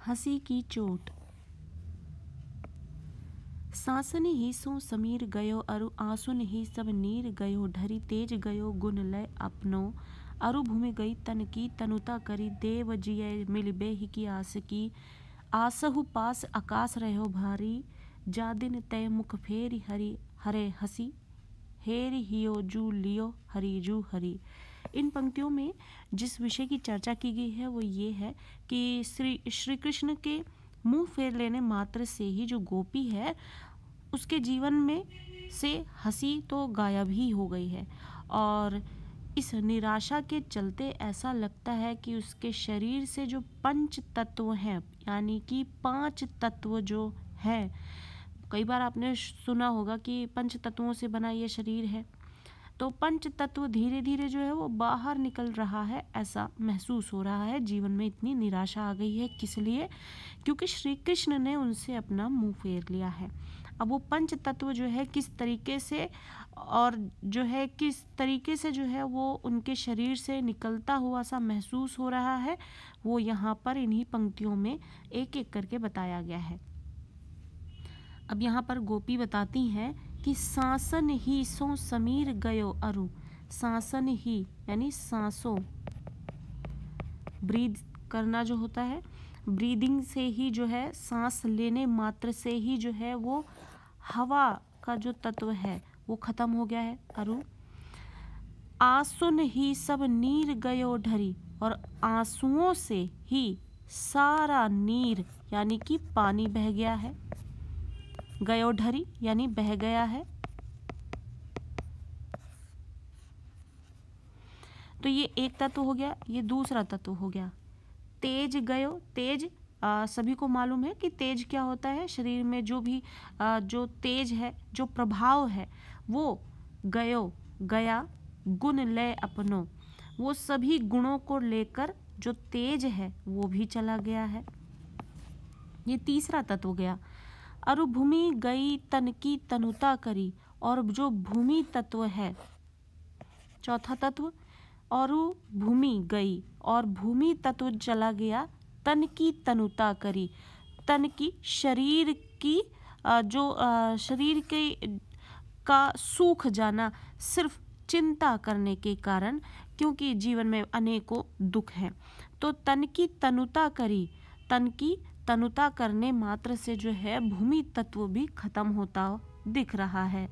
हंसी की चोट। सासन ही सो समीर गयो अरु आंसुन ही सब नीर गयो ढरी तेज गयो गुण लय अपनो अरु भूमि गई तन की तनुता करी देव जिय मिलबे ही की आस की आसहु पास आकाश रहो भारी जा दिन तय मुख फेरी हरि हरे हसी हेरी हियो जू लियो हरि जू हरि। इन पंक्तियों में जिस विषय की चर्चा की गई है वो ये है कि श्री कृष्ण के मुंह फेर लेने मात्र से ही जो गोपी है उसके जीवन में से हंसी तो गायब ही हो गई है और इस निराशा के चलते ऐसा लगता है कि उसके शरीर से जो पंच तत्व हैं यानी कि 5 तत्व जो है, कई बार आपने सुना होगा कि पंच तत्वों से बना ये शरीर है, तो पंच तत्व धीरे धीरे जो है वो बाहर निकल रहा है, ऐसा महसूस हो रहा है। जीवन में इतनी निराशा आ गई है, किस लिए? क्योंकि श्री कृष्ण ने उनसे अपना मुंह फेर लिया है। अब वो पंच तत्व जो है किस तरीके से और जो है किस तरीके से जो है वो उनके शरीर से निकलता हुआ सा महसूस हो रहा है, वो यहाँ पर इन्हीं पंक्तियों में एक एक करके बताया गया है। अब यहाँ पर गोपी बताती हैं कि सासन ही सो समीर गयो अरु, सासन ही यानी सांसों, ब्रीद करना जो होता है, ब्रीदिंग से ही जो है सांस लेने मात्र से ही जो है वो हवा का जो तत्व है वो खत्म हो गया है। अरु आंसुन ही सब नीर गयो ढरी, और आंसुओं से ही सारा नीर यानी कि पानी बह गया है। गयो ढरी यानी बह गया है। तो ये एक तत्व हो गया, ये दूसरा तत्व हो गया। तेज गयो, तेज सभी को मालूम है कि तेज क्या होता है। शरीर में जो भी जो तेज है, जो प्रभाव है, वो गयो गया, गुण लय अपनो, वो सभी गुणों को लेकर जो तेज है वो भी चला गया है। ये तीसरा तत्व गया। अरु भूमि गई तन की तनुता करी, और जो भूमि तत्व है, चौथा तत्व, और भूमि गई और भूमि तत्व चला गया, तन की तनुता करी, तन की शरीर की जो शरीर के का सूख जाना सिर्फ चिंता करने के कारण, क्योंकि जीवन में अनेकों दुख हैं। तो तन की तनुता करी, तन की तनुता करने मात्र से जो है भूमि तत्व भी खत्म होता दिख रहा है।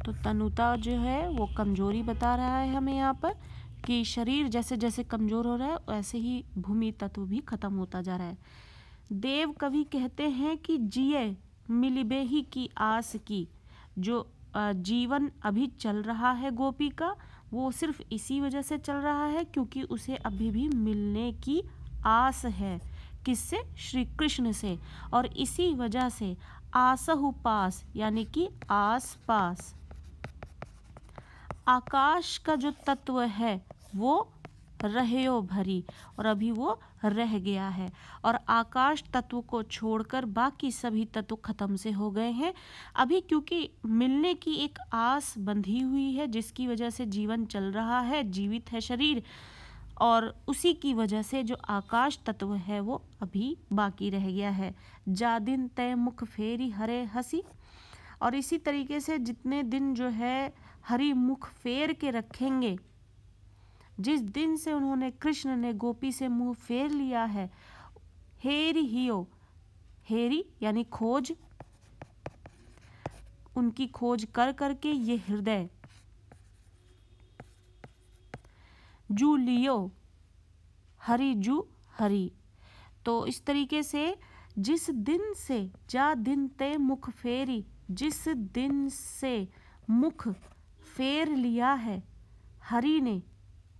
तो तनुता जो है वो कमजोरी बता रहा है हमें यहाँ पर कि शरीर जैसे जैसे कमजोर हो रहा है वैसे ही भूमि तत्व भी खत्म होता जा रहा है। देव कवि कहते हैं कि जिए मिलिबे ही की आस की, जो जीवन अभी चल रहा है गोपी का, वो सिर्फ इसी वजह से चल रहा है क्योंकि उसे अभी भी मिलने की आस है। किससे? श्री कृष्ण से। और इसी वजह से आसहु पास यानी कि आस पास, आकाश का जो तत्व है वो रहयो भरी, और अभी वो रह गया है, और आकाश तत्व को छोड़कर बाकी सभी तत्व खत्म से हो गए हैं अभी, क्योंकि मिलने की एक आस बंधी हुई है जिसकी वजह से जीवन चल रहा है, जीवित है शरीर, और उसी की वजह से जो आकाश तत्व है वो अभी बाकी रह गया है। जा दिन तय मुख फेरी हरे हसी, और इसी तरीके से जितने दिन जो है हरि मुख फेर के रखेंगे, जिस दिन से उन्होंने कृष्ण ने गोपी से मुंह फेर लिया है, हेरी हियो, हेरी यानी खोज, उनकी खोज कर करके ये हृदय, जू लियो हरि जू हरि। तो इस तरीके से जिस दिन से, जा दिन ते मुख फेरी, जिस दिन से मुख फेर लिया है हरि ने,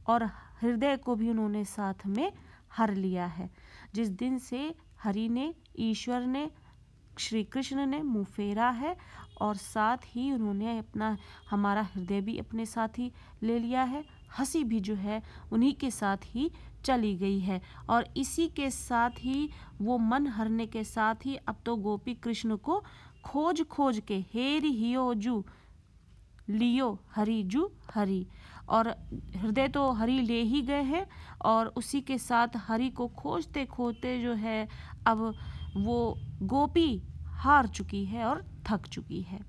और हृदय को भी उन्होंने साथ में हर लिया है। जिस दिन से हरि ने, ईश्वर ने, श्री कृष्ण ने मुंह फेरा है और साथ ही उन्होंने अपना हमारा हृदय भी अपने साथ ही ले लिया है, हंसी भी जो है उन्हीं के साथ ही चली गई है, और इसी के साथ ही वो मन हरने के साथ ही अब तो गोपी कृष्ण को खोज खोज के हेरी हियो जू लियो हरि जू हरि, और हृदय तो हरि ले ही गए हैं, और उसी के साथ हरि को खोजते खोजते जो है अब वो गोपी हार चुकी है और थक चुकी है।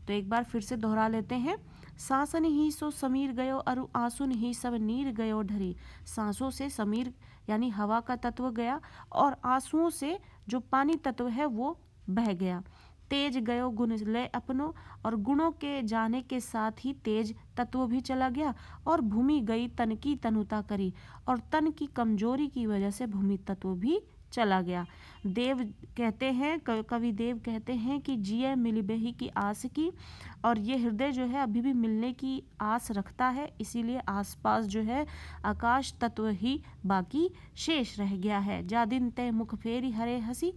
तो एक बार फिर से दोहरा लेते हैं। सांसन ही सो समीर गयो अरु आंसुन ही सब नीर गयो ढरी। सांसों से समीर यानी हवा का तत्व गया, और आंसुओं से जो पानी तत्व है वो बह गया। तेज गयो गुण लय अपनो, और गुणों के जाने के साथ ही तेज तत्व भी चला गया, और भूमि गई तन की तनुता करी, और तन की कमजोरी की वजह से भूमि तत्व भी चला गया। देव कहते हैं, कवि देव कहते हैं कि जिये मिलिबेही की आस की, और ये हृदय जो है अभी भी मिलने की आस रखता है, इसीलिए आसपास जो है आकाश तत्व ही बाकी शेष रह गया है। जा दिन तय मुख फेरी हरे हंसी,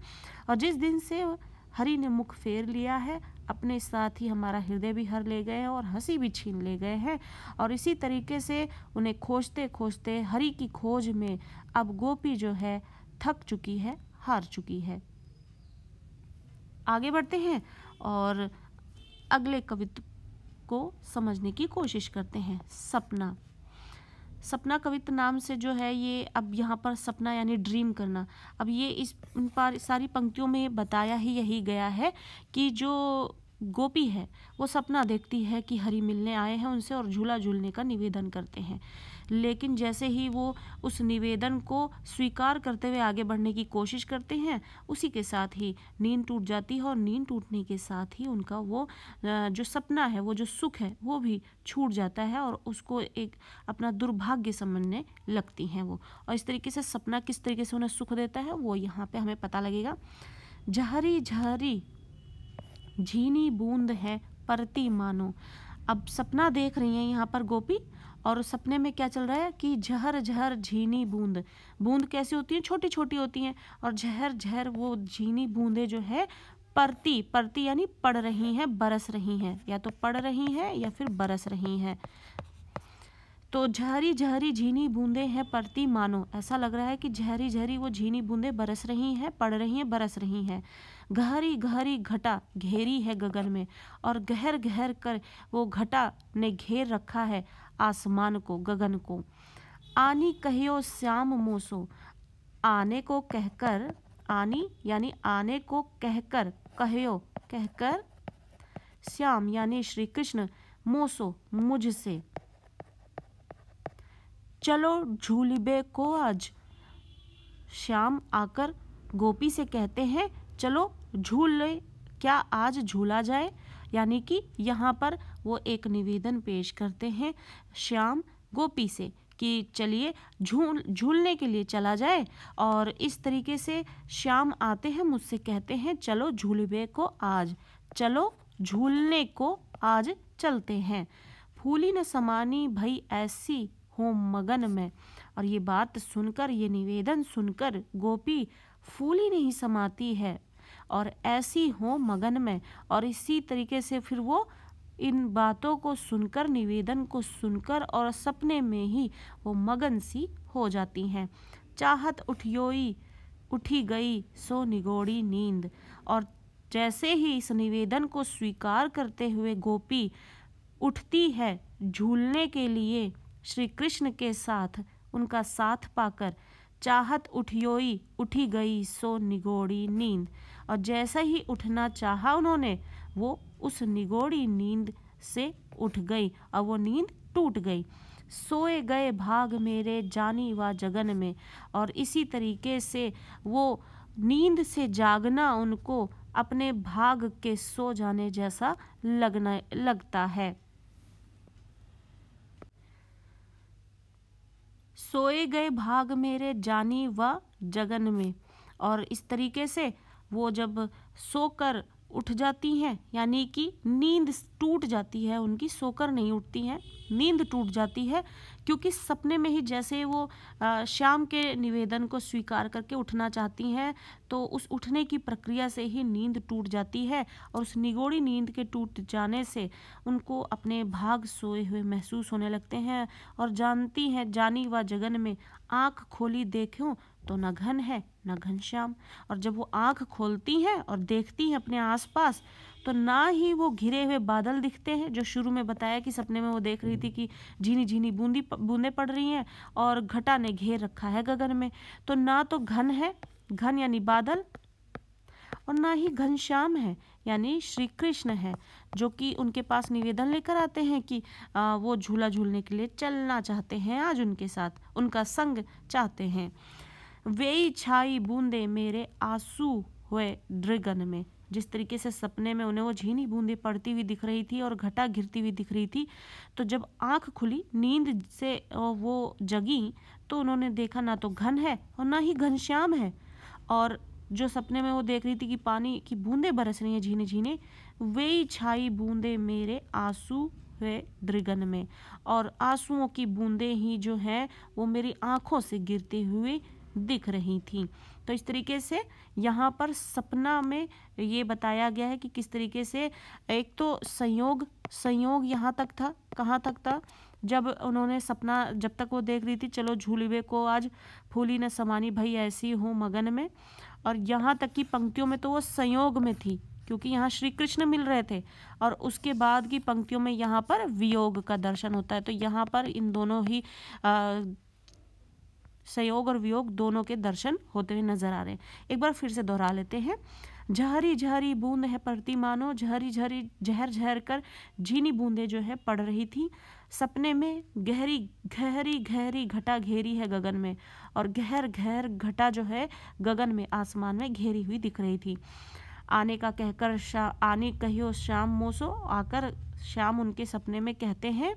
और जिस दिन से हरि ने मुख फेर लिया है, अपने साथ ही हमारा हृदय भी हर ले गए हैं और हंसी भी छीन ले गए हैं। और इसी तरीके से उन्हें खोजते खोजते हरि की खोज में अब गोपी जो है थक चुकी है, हार चुकी है। आगे बढ़ते हैं और अगले कवित्व को समझने की कोशिश करते हैं। सपना। सपना कवित्व नाम से जो है ये अब यहाँ पर सपना यानी ड्रीम करना, अब ये इस इन पर सारी पंक्तियों में बताया ही यही गया है कि जो गोपी है वो सपना देखती है कि हरि मिलने आए हैं उनसे और झूला झूलने का निवेदन करते हैं। लेकिन जैसे ही वो उस निवेदन को स्वीकार करते हुए आगे बढ़ने की कोशिश करते हैं, उसी के साथ ही नींद टूट जाती है, और नींद टूटने के साथ ही उनका वो जो सपना है, वो जो सुख है, वो भी छूट जाता है और उसको एक अपना दुर्भाग्य समझने लगती हैं वो। और इस तरीके से सपना किस तरीके से उन्हें सुख देता है वो यहाँ पे हमें पता लगेगा। झहरी झहरी झीनी बूंद है परती मानो। अब सपना देख रही हैं यहाँ पर गोपी, और सपने में क्या चल रहा है कि झहर झहर झीनी बूंद। बूंद कैसी होती हैं? छोटी छोटी होती हैं, और झहर झहर वो झीनी बूंदें जो है परती, परती यानी पड़ रही हैं, बरस रही हैं, या तो पड़ रही हैं या फिर बरस रही हैं। तो झहरी झहरी झीनी बूंदें हैं परती मानो, ऐसा लग रहा है कि झहरी झहरी वो झीनी बूंदें बरस रही हैं, पड़ रही हैं, बरस रही हैं। गहरी गहरी घटा घेरी है गगन में, और गहर गहर कर वो घटा ने घेर रखा है आसमान को, गगन को। आनी कहियो श्याम मोसो, आने को कहकर, आनी यानी आने को कहकर, कहियो कहकर, श्याम यानी श्री कृष्ण, मोसो मुझसे, चलो झूलिबे को आज। श्याम आकर गोपी से कहते हैं चलो झूल ले, क्या आज झूला जाए। यानी कि यहाँ पर वो एक निवेदन पेश करते हैं श्याम गोपी से कि चलिए झूलने के लिए चला जाए। और इस तरीके से श्याम आते हैं, मुझसे कहते हैं चलो झूलिबे को आज, चलो झूलने को आज चलते हैं। फूली न समानी भई ऐसी हो मगन में। और ये बात सुनकर, ये निवेदन सुनकर गोपी फूली नहीं समाती है और ऐसी हो मगन में। और इसी तरीके से फिर वो इन बातों को सुनकर, निवेदन को सुनकर, और सपने में ही वो मगन सी हो जाती हैं। चाहत उठियोई उठी गई सो निगोड़ी नींद। और जैसे ही इस निवेदन को स्वीकार करते हुए गोपी उठती है झूलने के लिए श्री कृष्ण के साथ, उनका साथ पाकर, चाहत उठियोई उठी गई सो निगोड़ी नींद। और जैसा ही उठना चाहा उन्होंने, वो उस निगोड़ी नींद से उठ गई और वो नींद टूट गई। सोए गए भाग मेरे जानी वा जगन में। और इसी तरीके से वो नींद से जागना उनको अपने भाग के सो जाने जैसा लगता है। सोए गए भाग मेरे जानी व जगन में। और इस तरीके से वो जब सोकर उठ जाती हैं, यानी कि नींद टूट जाती है उनकी, सोकर नहीं उठती हैं, नींद टूट जाती है, क्योंकि सपने में ही जैसे वो श्याम के निवेदन को स्वीकार करके उठना चाहती हैं, तो उस उठने की प्रक्रिया से ही नींद टूट जाती है। और उस निगोड़ी नींद के टूट जाने से उनको अपने भाग सोए हुए महसूस होने लगते हैं। और जानती हैं जानी व जगन में, आँख खोली देखूं तो न घन है न घनश्याम। और जब वो आँख खोलती हैं और देखती हैं अपने आसपास, तो ना ही वो घिरे हुए बादल दिखते हैं, जो शुरू में बताया कि सपने में वो देख रही थी कि झीनी झीनी बूंदें पड़ रही हैं और घटा ने घेर रखा है गगन में। तो ना तो घन है, घन यानी बादल, और ना ही घनश्याम है यानी श्री कृष्ण है, जो कि उनके पास निवेदन लेकर आते हैं कि वो झूला झूलने के लिए चलना चाहते हैं, आज उनके साथ उनका संग चाहते हैं। वेई छाई बूंदे मेरे आंसू हुए दृगन में, जिस तरीके से सपने में उन्हें वो झीनी बूंदें पड़ती हुई दिख रही थी और घटा गिरती हुई दिख रही थी, तो जब आंख खुली, नींद से वो जगी, तो उन्होंने देखा ना तो घन है और ना ही घनश्याम है, और जो सपने में वो देख रही थी कि पानी की बूंदें बरस रही हैं झीने झीने, वे छाई बूंदे मेरे आंसू हुए दृगन में, और आंसुओं की बूंदें ही जो हैं वो मेरी आंखों से गिरते हुए दिख रही थी। तो इस तरीके से यहाँ पर सपना में ये बताया गया है कि किस तरीके से एक तो संयोग यहाँ तक था, कहाँ तक था, जब उन्होंने सपना, जब तक वो देख रही थी चलो झूलिवे को आज फूली न समानी भई ऐसी हूँ मगन में, और यहाँ तक की पंक्तियों में तो वो संयोग में थी क्योंकि यहाँ श्री कृष्ण मिल रहे थे, और उसके बाद की पंक्तियों में यहाँ पर वियोग का दर्शन होता है। तो यहाँ पर इन दोनों ही संयोग और वियोग दोनों के दर्शन होते हुए नजर आ रहे हैं। एक बार फिर से दोहरा लेते हैं। झहरी झहरी बूंद है पड़ती मानो, झहरी झहरी झहर झहर कर झीनी बूंदें जो है पड़ रही थी। सपने में गहरी गहरी गहरी घटा घेरी है गगन में, और गहर गहर घटा जो है गगन में आसमान में घेरी हुई दिख रही थी। आने का कहकर आने कहियो श्याम मोसो, आकर श्याम उनके सपने में कहते हैं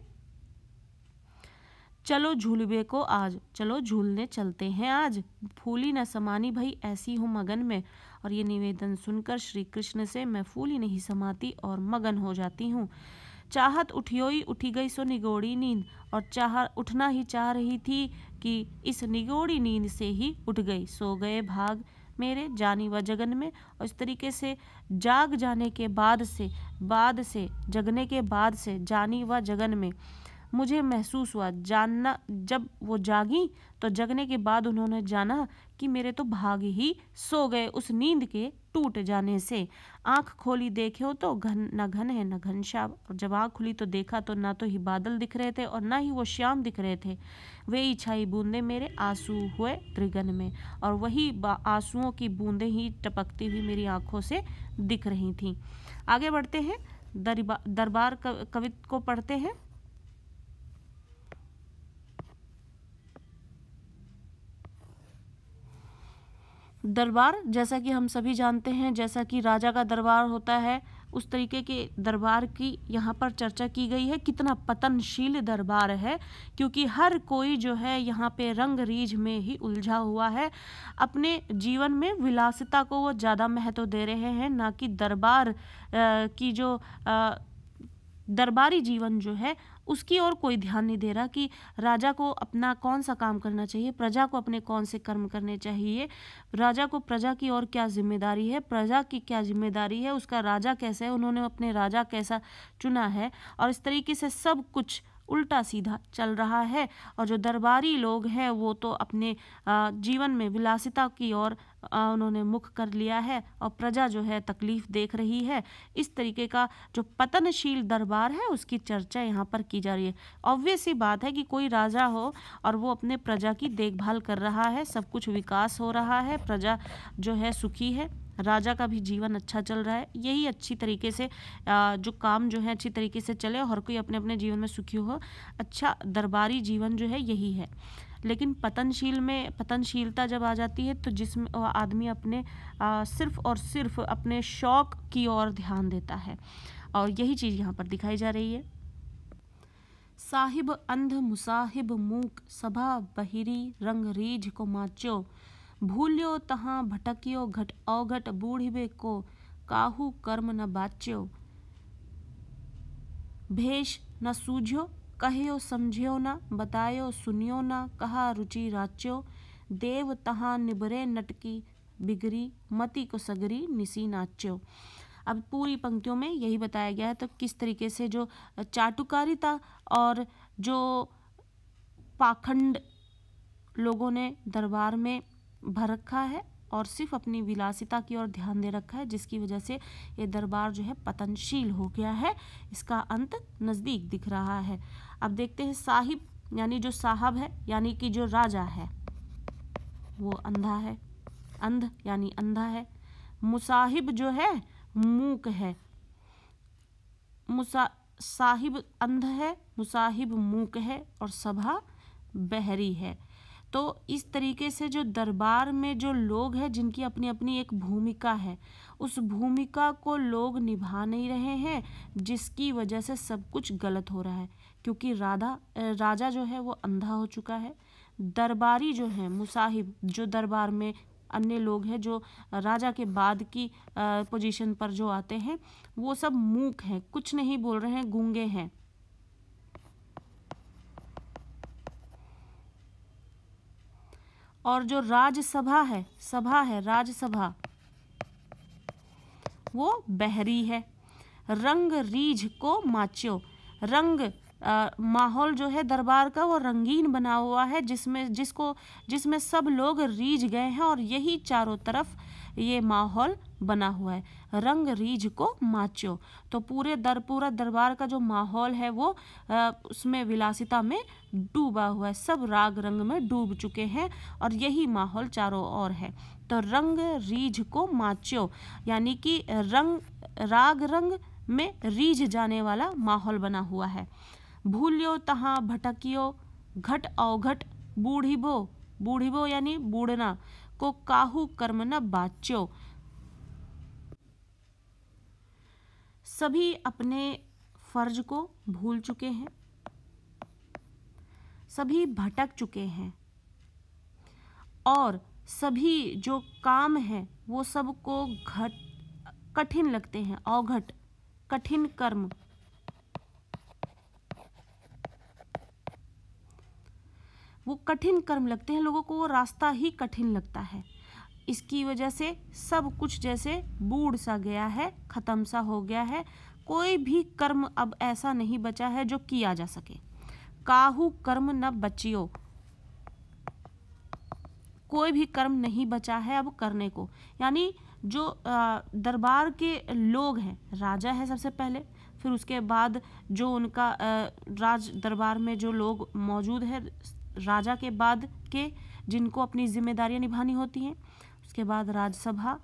चलो झूलवे को आज, चलो झूलने चलते हैं आज, फूली न समानी भई ऐसी हूँ मगन में। और ये निवेदन सुनकर श्री कृष्ण से मैं फूली नहीं समाती और मगन हो जाती हूँ। चाहत उठियोई उठी गई सो निगोड़ी नींद, और उठना ही चाह रही थी कि इस निगोड़ी नींद से ही उठ गई। सो गए भाग मेरे जानी व जगन में। और इस तरीके से जाग जाने के बाद से जगने के बाद से जानी व जगन में मुझे महसूस हुआ, जानना, जब वो जागी तो जगने के बाद उन्होंने जाना कि मेरे तो भाग ही सो गए उस नींद के टूट जाने से। आंख खोली देखे हो तो न घन है न घनश्याम, और जब आंख खुली तो देखा तो ना तो ही बादल दिख रहे थे और ना ही वो श्याम दिख रहे थे। वे इच्छाई बूंदे मेरे आंसू हुए त्रिगन में, और वही आंसुओं की बूंदें ही टपकती हुई मेरी आंखों से दिख रही थी। आगे बढ़ते हैं, दरबार कवित को पढ़ते हैं। दरबार, जैसा कि हम सभी जानते हैं, जैसा कि राजा का दरबार होता है, उस तरीके के दरबार की यहाँ पर चर्चा की गई है। कितना पतनशील दरबार है, क्योंकि हर कोई जो है यहाँ पे रंग रीझ में ही उलझा हुआ है। अपने जीवन में विलासिता को वो ज़्यादा महत्व दे रहे हैं, ना कि दरबार की जो दरबारी जीवन जो है उसकी ओर कोई ध्यान नहीं दे रहा कि राजा को अपना कौन सा काम करना चाहिए, प्रजा को अपने कौन से कर्म करने चाहिए, राजा को प्रजा की ओर क्या जिम्मेदारी है, प्रजा की क्या जिम्मेदारी है, उसका राजा कैसा है, उन्होंने अपने राजा कैसा चुना है, और इस तरीके से सब कुछ उल्टा सीधा चल रहा है। और जो दरबारी लोग हैं वो तो अपने जीवन में विलासिता की ओर उन्होंने मुख कर लिया है, और प्रजा जो है तकलीफ देख रही है। इस तरीके का जो पतनशील दरबार है उसकी चर्चा यहाँ पर की जा रही है। ऑब्वियस सी बात है कि कोई राजा हो और वो अपने प्रजा की देखभाल कर रहा है, सब कुछ विकास हो रहा है, प्रजा जो है सुखी है, राजा का भी जीवन अच्छा चल रहा है, यही अच्छी तरीके से जो काम जो है अच्छी तरीके से चले, हर कोई अपने अपने जीवन में सुखी हो, अच्छा दरबारी जीवन जो है यही है। लेकिन पतनशीलता जब आ जाती है तो जिसमें आदमी अपने सिर्फ और सिर्फ अपने शौक की ओर ध्यान देता है, और यही चीज़ यहाँ पर दिखाई जा रही है। साहिब अंध मुसाहिब मूक, सभा बहिरी रंग रीझ को माचो, भूल्यो तहाँ भटकियो घट अवघट, बूढ़िबे को काहू कर्म न बाच्यो, भेष न सूझ्यो कहियो समझियो न, बतायो सुनियो न कहा रुचि राच्यो, देव तहाँ निबरे नटकी बिगरी, मति को सगरी निसी नाच्यो। अब पूरी पंक्तियों में यही बताया गया है। तो किस तरीके से जो चाटुकारिता और जो पाखंड लोगों ने दरबार में भर रखा है, और सिर्फ अपनी विलासिता की ओर ध्यान दे रखा है, जिसकी वजह से ये दरबार जो है पतनशील हो गया है, इसका अंत नज़दीक दिख रहा है। अब देखते हैं साहिब यानी जो साहब है यानी कि जो राजा है वो अंधा है, अंध यानी अंधा है। मुसाहिब जो है मूक है, साहिब अंध है, मुसाहिब मूक है और सभा बहरी है। तो इस तरीके से जो दरबार में जो लोग हैं जिनकी अपनी अपनी एक भूमिका है, उस भूमिका को लोग निभा नहीं रहे हैं, जिसकी वजह से सब कुछ गलत हो रहा है, क्योंकि राजा जो है वो अंधा हो चुका है। दरबारी जो है मुसाहिब, जो दरबार में अन्य लोग हैं जो राजा के बाद की पोजीशन पर जो आते हैं, वो सब मूक हैं, कुछ नहीं बोल रहे हैं, गूंगे हैं। और जो राजसभा है, सभा है राजसभा, वो बहरी है। रंग रीझ को माच्यो, रंग माहौल जो है दरबार का वो रंगीन बना हुआ है, जिसमें सब लोग रीझ गए हैं और यही चारों तरफ ये माहौल बना हुआ है। रंग रीझ को माच्यो, तो पूरा दरबार का जो माहौल है वो उसमें विलासिता में डूबा हुआ है, सब राग रंग में डूब चुके हैं और यही माहौल चारों ओर है। तो रंग रीझ को माच्यो यानी कि राग रंग में रीझ जाने वाला माहौल बना हुआ है। भूल्यो तहाँ भटकियो घट अवघट बूढ़िबो यानी बूढ़ना को काहू कर्म न बाच्यो, सभी अपने फर्ज को भूल चुके हैं, सभी भटक चुके हैं और सभी जो काम है वो सबको कठिन लगते हैं। अवघट कठिन कर्म, वो कठिन कर्म लगते हैं लोगों को, वो रास्ता ही कठिन लगता है। इसकी वजह से सब कुछ जैसे बूढ़ सा गया है, खत्म सा हो गया है, कोई भी कर्म अब ऐसा नहीं बचा है जो किया जा सके। काहू कर्म न बचियो, कोई भी कर्म नहीं बचा है अब करने को, यानी जो दरबार के लोग हैं, राजा है सबसे पहले, फिर उसके बाद जो उनका राज दरबार में जो लोग मौजूद है राजा के बाद के, जिनको अपनी जिम्मेदारियां निभानी होती हैं, उसके बाद राजसभा,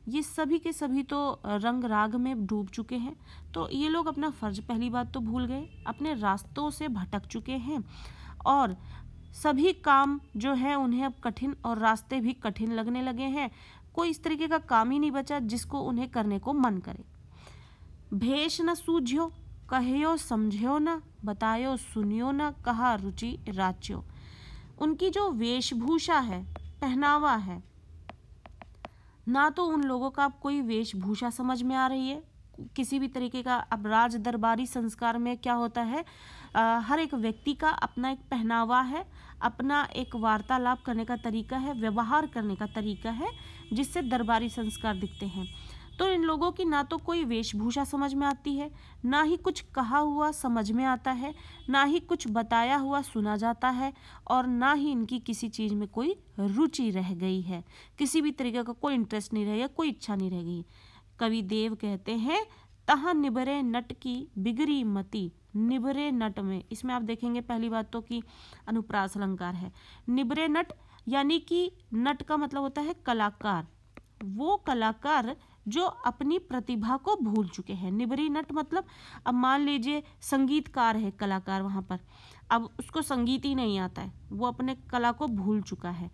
ये सभी के सभी तो रंग राग में डूब चुके हैं। तो ये लोग अपना फर्ज पहली बात तो भूल गए, अपने रास्तों से भटक चुके हैं और सभी काम जो है उन्हें अब कठिन और रास्ते भी कठिन लगने लगे हैं। कोई इस तरीके का काम ही नहीं बचा जिसको उन्हें करने को मन करे। भेष न सूझ्यो कहियो समझ्यो न, बतायो सुनियो न, कहा रुचि राच्यो, उनकी जो वेशभूषा है, पहनावा है, ना तो उन लोगों का अब कोई वेशभूषा समझ में आ रही है किसी भी तरीके का। अब राज दरबारी संस्कार में क्या होता है, हर एक व्यक्ति का अपना एक पहनावा है, अपना एक वार्तालाप करने का तरीका है, व्यवहार करने का तरीका है, जिससे दरबारी संस्कार दिखते हैं। तो इन लोगों की ना तो कोई वेशभूषा समझ में आती है, ना ही कुछ कहा हुआ समझ में आता है, ना ही कुछ बताया हुआ सुना जाता है, और ना ही इनकी किसी चीज़ में कोई रुचि रह गई है, किसी भी तरीके का कोई इंटरेस्ट नहीं रह गया, कोई इच्छा नहीं रह गई। कवि देव कहते हैं, तहाँ निबरे नट की बिगड़ी मति, निबरे नट में, इसमें आप देखेंगे पहली बात तो कि अनुप्रास अलंकार है। निबरे नट यानी कि नट का मतलब होता है कलाकार, वो कलाकार जो अपनी प्रतिभा को भूल चुके हैं। निबरी नट मतलब, अब मान लीजिए संगीतकार है कलाकार, वहाँ पर अब उसको संगीत ही नहीं आता है, वो अपने कला को भूल चुका है।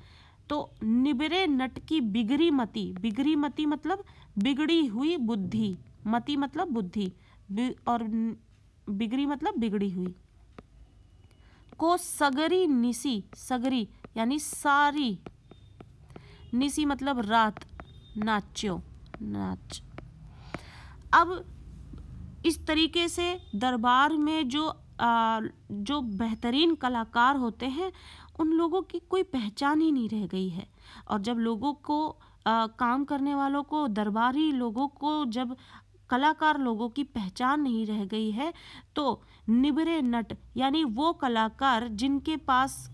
तो निबरे नट की बिगड़ी मति मतलब बिगड़ी हुई बुद्धि, मति मतलब बुद्धि, और बिगड़ी मतलब बिगड़ी हुई, को सगरी निसी, सगरी यानी सारी, निसी मतलब रात, नाच्यो नाच। अब इस तरीके से दरबार में जो बेहतरीन कलाकार होते हैं उन लोगों की कोई पहचान ही नहीं रह गई है। और जब लोगों को काम करने वालों को, दरबारी लोगों को जब कलाकार लोगों की पहचान नहीं रह गई है, तो निबरे नट यानी वो कलाकार जिनके पास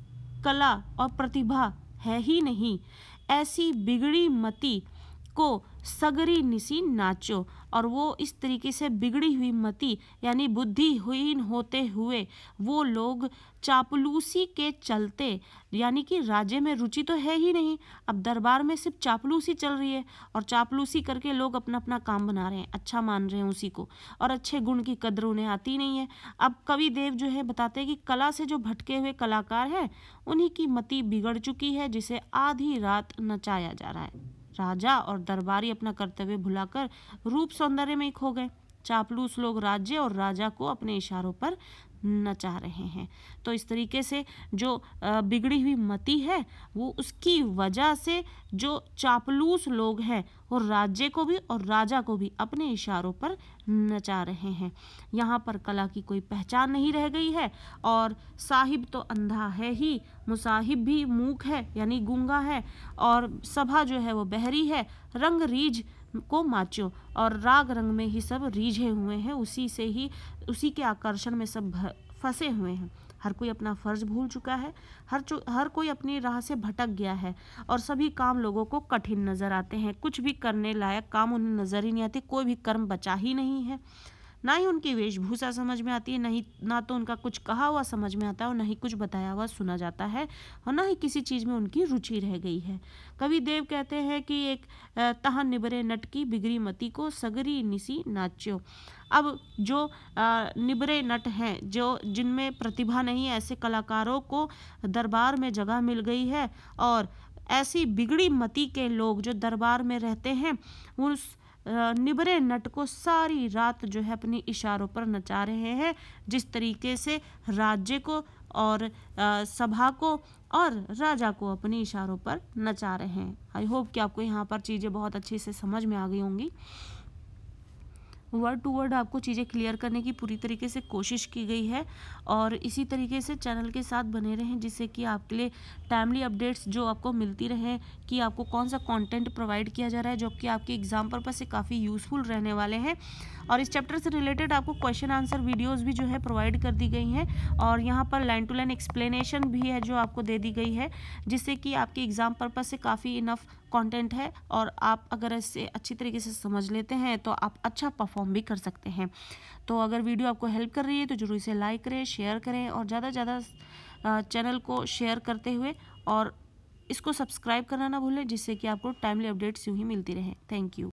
कला और प्रतिभा है ही नहीं, ऐसी बिगड़ी मति को सगरी निसी नाचो। और वो इस तरीके से बिगड़ी हुई मति यानी बुद्धिहीन होते हुए वो लोग चापलूसी के चलते, यानी कि राज्य में रुचि तो है ही नहीं, अब दरबार में सिर्फ चापलूसी चल रही है और चापलूसी करके लोग अपना अपना काम बना रहे हैं, अच्छा मान रहे हैं उसी को, और अच्छे गुण की कद्र उन्हें आती नहीं है। अब कवि देव जो है बताते हैं कि कला से जो भटके हुए कलाकार हैं उन्हीं की मति बिगड़ चुकी है, जिसे आधी रात नचाया जा रहा है। राजा और दरबारी अपना कर्तव्य भुलाकर रूप सौंदर्य में खो गए। चापलूस लोग राज्य और राजा को अपने इशारों पर नचा रहे हैं। तो इस तरीके से जो बिगड़ी हुई मति है वो उसकी वजह से जो चापलूस लोग हैं वो राज्य को भी और राजा को भी अपने इशारों पर नचा रहे हैं। यहाँ पर कला की कोई पहचान नहीं रह गई है और साहिब तो अंधा है ही, मुसाहिब भी मूक है यानी गूंगा है, और सभा जो है वो बहरी है। रंग रीझ को माचो, और राग रंग में ही सब रीझे हुए हैं, उसी के आकर्षण में सब फंसे हुए हैं। हर कोई अपना फर्ज भूल चुका है, हर कोई अपनी राह से भटक गया है और सभी काम लोगों को कठिन नजर आते हैं। कुछ भी करने लायक काम उन्हें नजर ही नहीं आते, कोई भी कर्म बचा ही नहीं है। ना ही उनकी वेशभूषा समझ में आती है, ना तो उनका कुछ कहा हुआ समझ में आता है और ना ही कुछ बताया हुआ सुना जाता है, और ना ही किसी चीज़ में उनकी रुचि रह गई है। कवि देव कहते हैं कि एक तह निबरे नट की बिगड़ी मति को सगरी निसी नाच्यो। अब जो निबरे नट हैं, जो जिनमें प्रतिभा नहीं है, ऐसे कलाकारों को दरबार में जगह मिल गई है, और ऐसी बिगड़ी मति के लोग जो दरबार में रहते हैं उस निबरे नट को सारी रात जो है अपनी इशारों पर नचा रहे हैं, जिस तरीके से राज्य को और सभा को और राजा को अपने इशारों पर नचा रहे हैं। आई होप कि आपको यहाँ पर चीज़ें बहुत अच्छे से समझ में आ गई होंगी। वर्ड टू वर्ड आपको चीज़ें क्लियर करने की पूरी तरीके से कोशिश की गई है, और इसी तरीके से चैनल के साथ बने रहें जिससे कि आपके लिए टाइमली अपडेट्स जो आपको मिलती रहें कि आपको कौन सा कंटेंट प्रोवाइड किया जा रहा है जो कि आपके एग्जाम पर्पस से काफ़ी यूज़फुल रहने वाले हैं। और इस चैप्टर से रिलेटेड आपको क्वेश्चन आंसर वीडियोज़ भी जो है प्रोवाइड कर दी गई हैं, और यहाँ पर लाइन टू लाइन एक्सप्लेनेशन भी है जो आपको दे दी गई है, जिससे कि आपके एग्जाम पर्पस से काफ़ी इनफ कंटेंट है, और आप अगर इससे अच्छी तरीके से समझ लेते हैं तो आप अच्छा परफॉर्म भी कर सकते हैं। तो अगर वीडियो आपको हेल्प कर रही है तो जरूर इसे लाइक करें, शेयर करें, और ज़्यादा से ज़्यादा चैनल को शेयर करते हुए और इसको सब्सक्राइब करना ना भूलें, जिससे कि आपको टाइमली अपडेट्स यूँ ही मिलती रहे। Thank you.